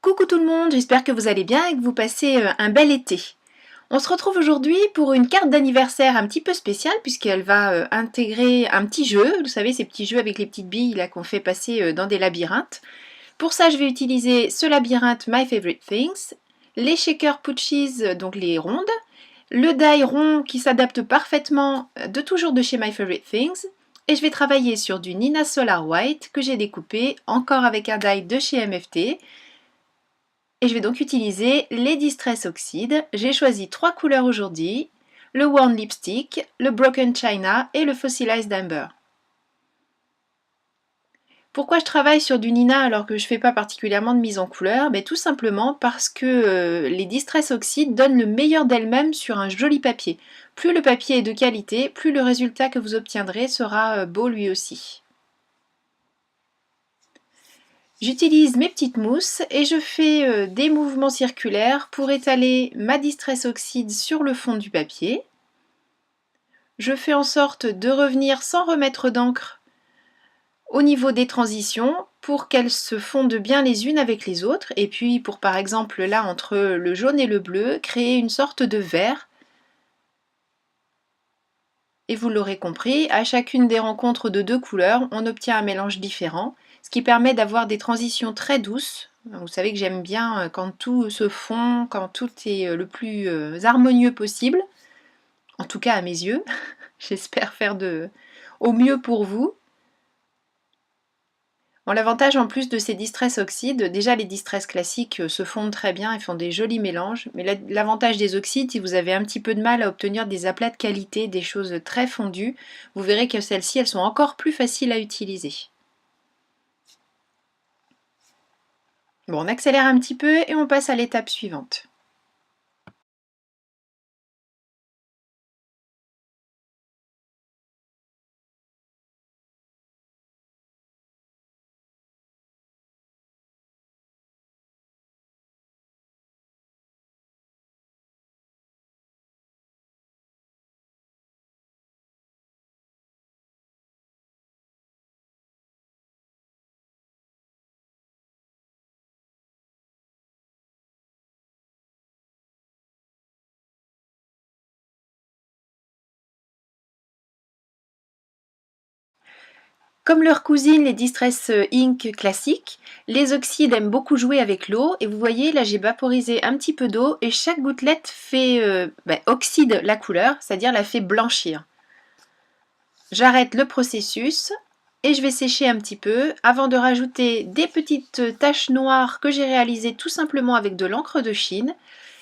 Coucou tout le monde, j'espère que vous allez bien et que vous passez un bel été. On se retrouve aujourd'hui pour une carte d'anniversaire un petit peu spéciale puisqu'elle va intégrer un petit jeu, vous savez ces petits jeux avec les petites billes là qu'on fait passer dans des labyrinthes. Pour ça je vais utiliser ce labyrinthe My Favorite Things, les shaker putchies, donc les rondes, le die rond qui s'adapte parfaitement de toujours de chez My Favorite Things, et je vais travailler sur du Nina Solar White que j'ai découpé encore avec un die de chez MFT. Et je vais donc utiliser les Distress Oxide. J'ai choisi 3 couleurs aujourd'hui, le Worn Lipstick, le Broken China et le Fossilized Amber. Pourquoi je travaille sur du Nina alors que je ne fais pas particulièrement de mise en couleur? Tout simplement parce que les Distress Oxide donnent le meilleur d'elles-mêmes sur un joli papier. Plus le papier est de qualité, plus le résultat que vous obtiendrez sera beau lui aussi. J'utilise mes petites mousses et je fais des mouvements circulaires pour étaler ma Distress Oxide sur le fond du papier. Je fais en sorte de revenir sans remettre d'encre au niveau des transitions pour qu'elles se fondent bien les unes avec les autres, et puis pour par exemple là entre le jaune et le bleu, créer une sorte de vert. Et vous l'aurez compris, à chacune des rencontres de 2 couleurs, on obtient un mélange différent, ce qui permet d'avoir des transitions très douces. Vous savez que j'aime bien quand tout se fond, quand tout est le plus harmonieux possible, en tout cas à mes yeux. J'espère faire au mieux pour vous. Bon, l'avantage en plus de ces Distress Oxydes, déjà les Distress classiques se fondent très bien et font des jolis mélanges, mais l'avantage des oxydes, si vous avez un petit peu de mal à obtenir des aplats de qualité, des choses très fondues, vous verrez que celles-ci, elles sont encore plus faciles à utiliser. Bon, on accélère un petit peu et on passe à l'étape suivante. Comme leurs cousines, les Distress Ink classiques, les oxydes aiment beaucoup jouer avec l'eau, et vous voyez là j'ai vaporisé un petit peu d'eau et chaque gouttelette fait oxyde la couleur, c'est-à-dire la fait blanchir. J'arrête le processus et je vais sécher un petit peu avant de rajouter des petites taches noires que j'ai réalisées tout simplement avec de l'encre de Chine,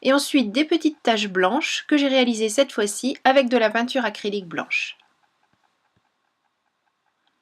et ensuite des petites taches blanches que j'ai réalisées cette fois-ci avec de la peinture acrylique blanche.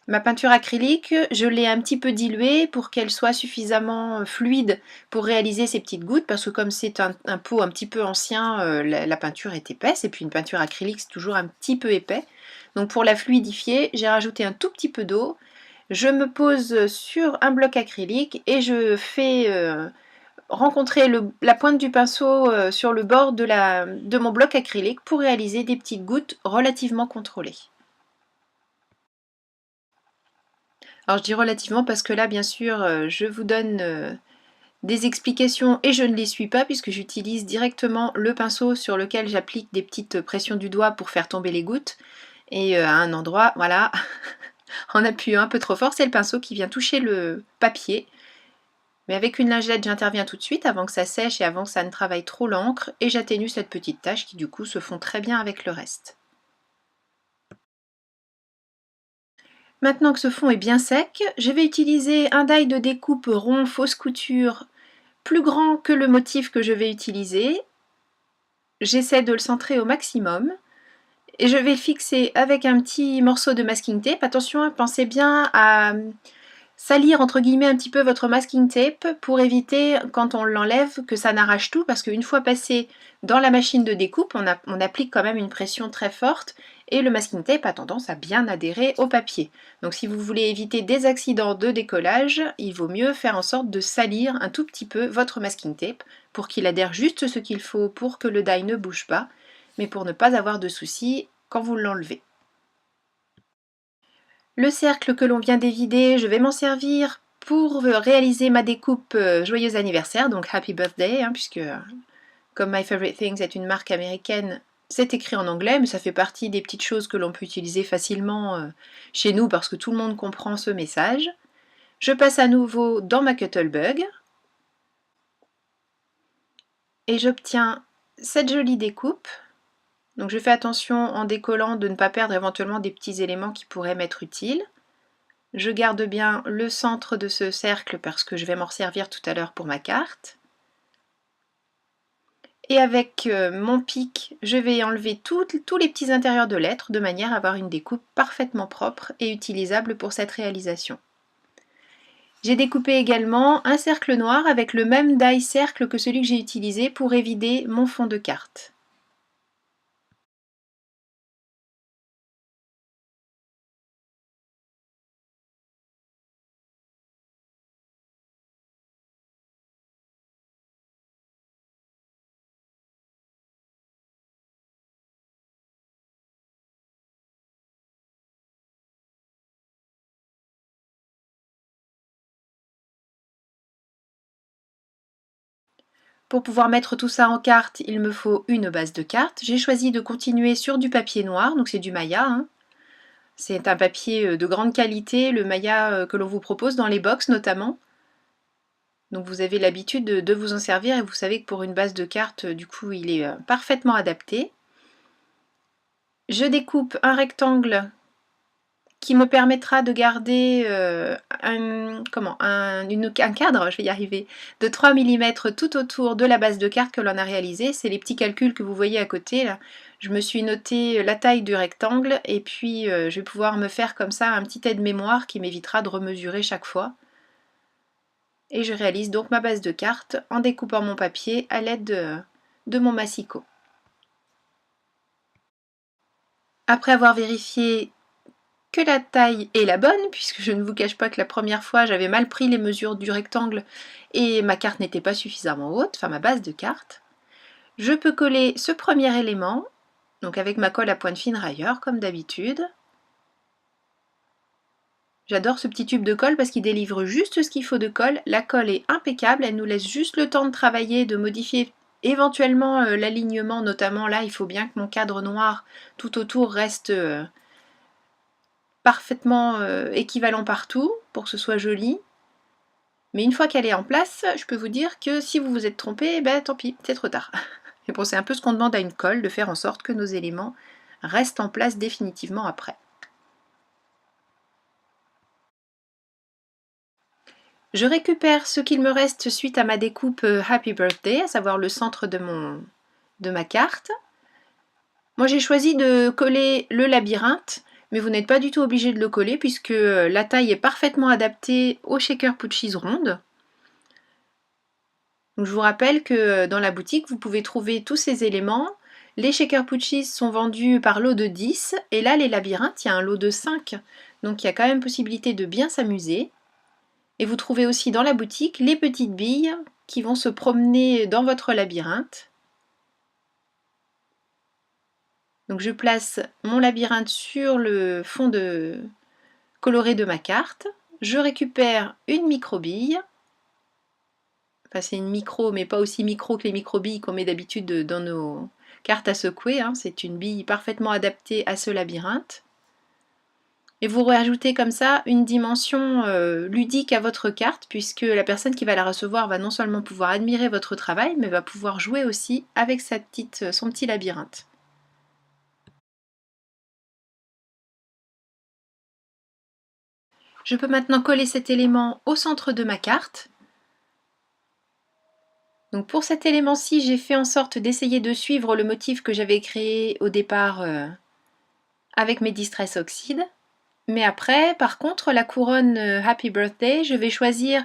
Ma peinture acrylique, je l'ai un petit peu diluée pour qu'elle soit suffisamment fluide pour réaliser ces petites gouttes, parce que comme c'est un pot un petit peu ancien, la peinture est épaisse, et puis une peinture acrylique c'est toujours un petit peu épais. Donc pour la fluidifier, j'ai rajouté un tout petit peu d'eau, je me pose sur un bloc acrylique et je fais rencontrer la pointe du pinceau sur le bord de mon bloc acrylique pour réaliser des petites gouttes relativement contrôlées. Alors je dis relativement parce que là, bien sûr, je vous donne des explications et je ne les suis pas puisque j'utilise directement le pinceau sur lequel j'applique des petites pressions du doigt pour faire tomber les gouttes. Et à un endroit, voilà, en appuyant un peu trop fort, c'est le pinceau qui vient toucher le papier. Mais avec une lingette, j'interviens tout de suite avant que ça sèche et avant que ça ne travaille trop l'encre, et j'atténue cette petite tache qui du coup se fond très bien avec le reste. Maintenant que ce fond est bien sec, je vais utiliser un die de découpe rond fausse couture plus grand que le motif que je vais utiliser. J'essaie de le centrer au maximum et je vais fixer avec un petit morceau de masking tape. Attention, pensez bien à salir entre guillemets un petit peu votre masking tape pour éviter quand on l'enlève que ça n'arrache tout, parce qu'une fois passé dans la machine de découpe, on applique quand même une pression très forte et le masking tape a tendance à bien adhérer au papier. Donc si vous voulez éviter des accidents de décollage, il vaut mieux faire en sorte de salir un tout petit peu votre masking tape pour qu'il adhère juste ce qu'il faut pour que le die ne bouge pas, mais pour ne pas avoir de soucis quand vous l'enlevez. Le cercle que l'on vient d'évider, je vais m'en servir Pour réaliser ma découpe joyeux anniversaire, donc Happy Birthday, hein, puisque comme My Favorite Things est une marque américaine, c'est écrit en anglais, mais ça fait partie des petites choses que l'on peut utiliser facilement chez nous parce que tout le monde comprend ce message. Je passe à nouveau dans ma Cuttlebug et j'obtiens cette jolie découpe. Donc je fais attention en décollant de ne pas perdre éventuellement des petits éléments qui pourraient m'être utiles. Je garde bien le centre de ce cercle parce que je vais m'en servir tout à l'heure pour ma carte. Et avec mon pic, je vais enlever tous les petits intérieurs de lettres de manière à avoir une découpe parfaitement propre et utilisable pour cette réalisation. J'ai découpé également un cercle noir avec le même die cercle que celui que j'ai utilisé pour évider mon fond de carte. Pour pouvoir mettre tout ça en carte, il me faut une base de carte. J'ai choisi de continuer sur du papier noir, donc c'est du Maya, hein. C'est un papier de grande qualité, le Maya que l'on vous propose dans les box notamment. Donc vous avez l'habitude de vous en servir et vous savez que pour une base de carte, du coup, il est parfaitement adapté. Je découpe un rectangle qui me permettra de garder un cadre, je vais y arriver, de 3 mm tout autour de la base de carte que l'on a réalisée. C'est les petits calculs que vous voyez à côté là. Je me suis noté la taille du rectangle et puis je vais pouvoir me faire comme ça un petit aide-mémoire qui m'évitera de remesurer chaque fois. Et je réalise donc ma base de carte en découpant mon papier à l'aide de mon massicot. Après avoir vérifié que la taille est la bonne, puisque je ne vous cache pas que la première fois j'avais mal pris les mesures du rectangle et ma carte n'était pas suffisamment haute, enfin ma base de carte, je peux coller ce premier élément, donc avec ma colle à pointe fine railleur comme d'habitude. J'adore ce petit tube de colle parce qu'il délivre juste ce qu'il faut de colle. La colle est impeccable, elle nous laisse juste le temps de travailler, de modifier éventuellement l'alignement, notamment là il faut bien que mon cadre noir tout autour reste parfaitement équivalent partout pour que ce soit joli. Mais une fois qu'elle est en place, je peux vous dire que si vous vous êtes trompé, ben tant pis, c'est trop tard. Et bon, c'est un peu ce qu'on demande à une colle, de faire en sorte que nos éléments restent en place définitivement après. Je récupère ce qu'il me reste suite à ma découpe Happy Birthday, à savoir le centre de ma carte. Moi j'ai choisi de coller le labyrinthe, mais vous n'êtes pas du tout obligé de le coller puisque la taille est parfaitement adaptée au shaker Pucci's ronde. Donc, je vous rappelle que dans la boutique vous pouvez trouver tous ces éléments. Les shaker Pucci's sont vendus par lot de 10 et là les labyrinthes il y a un lot de 5, donc il y a quand même possibilité de bien s'amuser. Et vous trouvez aussi dans la boutique les petites billes qui vont se promener dans votre labyrinthe. Donc je place mon labyrinthe sur le fond coloré de ma carte. Je récupère une micro-bille. Enfin c'est une micro, mais pas aussi micro que les micro-billes qu'on met d'habitude dans nos cartes à secouer, hein. C'est une bille parfaitement adaptée à ce labyrinthe. Et vous rajoutez comme ça une dimension ludique à votre carte, puisque la personne qui va la recevoir va non seulement pouvoir admirer votre travail, mais va pouvoir jouer aussi avec son petit labyrinthe. Je peux maintenant coller cet élément au centre de ma carte. Donc pour cet élément-ci, j'ai fait en sorte d'essayer de suivre le motif que j'avais créé au départ avec mes Distress Oxide. Mais après, par contre, la couronne Happy Birthday, je vais choisir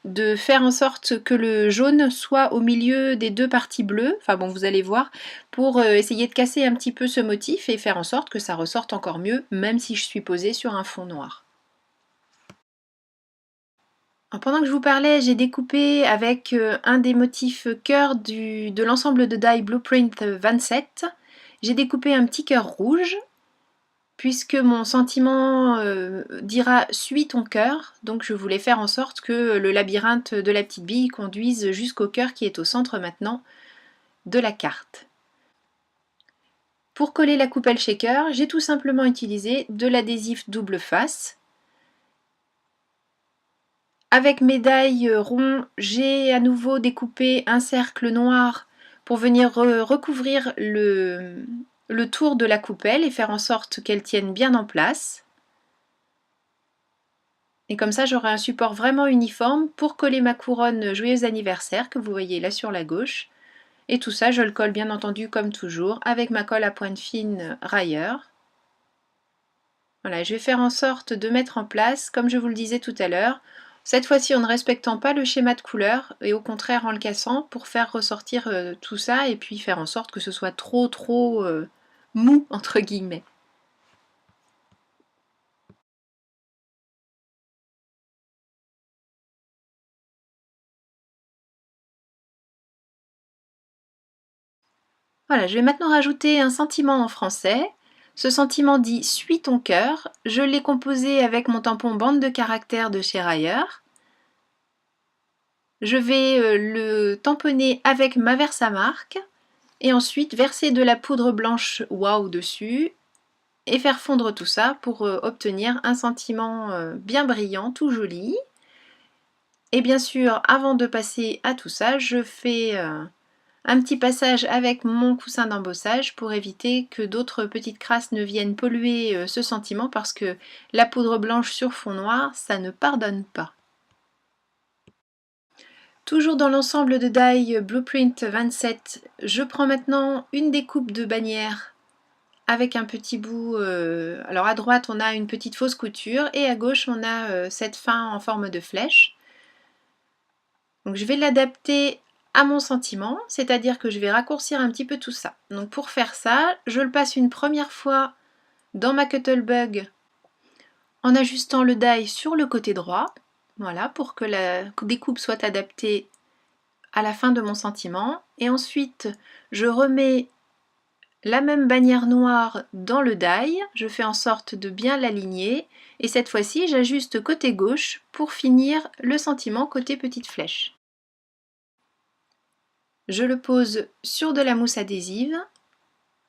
de faire en sorte que le jaune soit au milieu des deux parties bleues, enfin bon vous allez voir, pour essayer de casser un petit peu ce motif et faire en sorte que ça ressorte encore mieux, même si je suis posée sur un fond noir. Alors, pendant que je vous parlais, j'ai découpé avec un des motifs cœur de l'ensemble de die Blueprint 27, j'ai découpé un petit cœur rouge. puisque mon sentiment dira suis ton cœur, donc je voulais faire en sorte que le labyrinthe de la petite bille conduise jusqu'au cœur qui est au centre maintenant de la carte. Pour coller la coupelle shaker, j'ai tout simplement utilisé de l'adhésif double face. Avec mes die ronds, j'ai à nouveau découpé un cercle noir pour venir recouvrir le tour de la coupelle et faire en sorte qu'elle tienne bien en place. Et comme ça, j'aurai un support vraiment uniforme pour coller ma couronne Joyeux anniversaire que vous voyez là sur la gauche. Et tout ça, je le colle bien entendu comme toujours avec ma colle à pointe fine railleur. Voilà, je vais faire en sorte de mettre en place, comme je vous le disais tout à l'heure, cette fois-ci en ne respectant pas le schéma de couleur et au contraire en le cassant pour faire ressortir tout ça et puis faire en sorte que ce soit trop mou entre guillemets. Voilà, je vais maintenant rajouter un sentiment en français. Ce sentiment dit « Suis ton cœur ». Je l'ai composé avec mon tampon bande de caractères de chez Rayer. Je vais le tamponner avec ma Versamark et ensuite verser de la poudre blanche Wow dessus et faire fondre tout ça pour obtenir un sentiment bien brillant, tout joli. Et bien sûr, avant de passer à tout ça, je fais un petit passage avec mon coussin d'embossage pour éviter que d'autres petites crasses ne viennent polluer ce sentiment parce que la poudre blanche sur fond noir, ça ne pardonne pas. Toujours dans l'ensemble de die Blueprint 27, je prends maintenant une découpe de bannière avec un petit bout, alors à droite on a une petite fausse couture et à gauche on a cette fin en forme de flèche. Donc je vais l'adapter à mon sentiment, c'est-à-dire que je vais raccourcir un petit peu tout ça. Donc pour faire ça, je le passe une première fois dans ma Cuttlebug en ajustant le die sur le côté droit, voilà, pour que la découpe soit adaptée à la fin de mon sentiment. Et ensuite, je remets la même bannière noire dans le die, je fais en sorte de bien l'aligner et cette fois-ci j'ajuste côté gauche pour finir le sentiment côté petite flèche. Je le pose sur de la mousse adhésive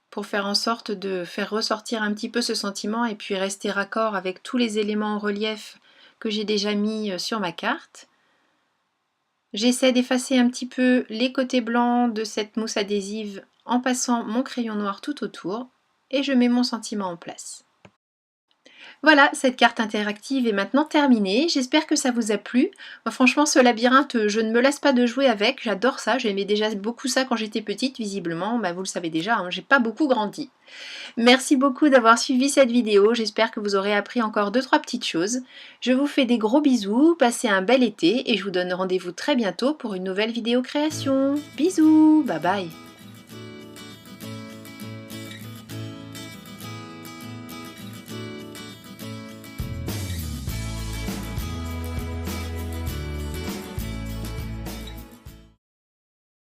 pour faire en sorte de faire ressortir un petit peu ce sentiment et puis rester raccord avec tous les éléments en relief que j'ai déjà mis sur ma carte. J'essaie d'effacer un petit peu les côtés blancs de cette mousse adhésive en passant mon crayon noir tout autour et je mets mon sentiment en place. Voilà, cette carte interactive est maintenant terminée. J'espère que ça vous a plu. Moi, franchement, ce labyrinthe, je ne me lasse pas de jouer avec. J'adore ça. J'aimais déjà beaucoup ça quand j'étais petite, visiblement. Bah, vous le savez déjà, hein, j'ai pas beaucoup grandi. Merci beaucoup d'avoir suivi cette vidéo. J'espère que vous aurez appris encore 2-3 petites choses. Je vous fais des gros bisous. Passez un bel été et je vous donne rendez-vous très bientôt pour une nouvelle vidéo création. Bisous, bye bye.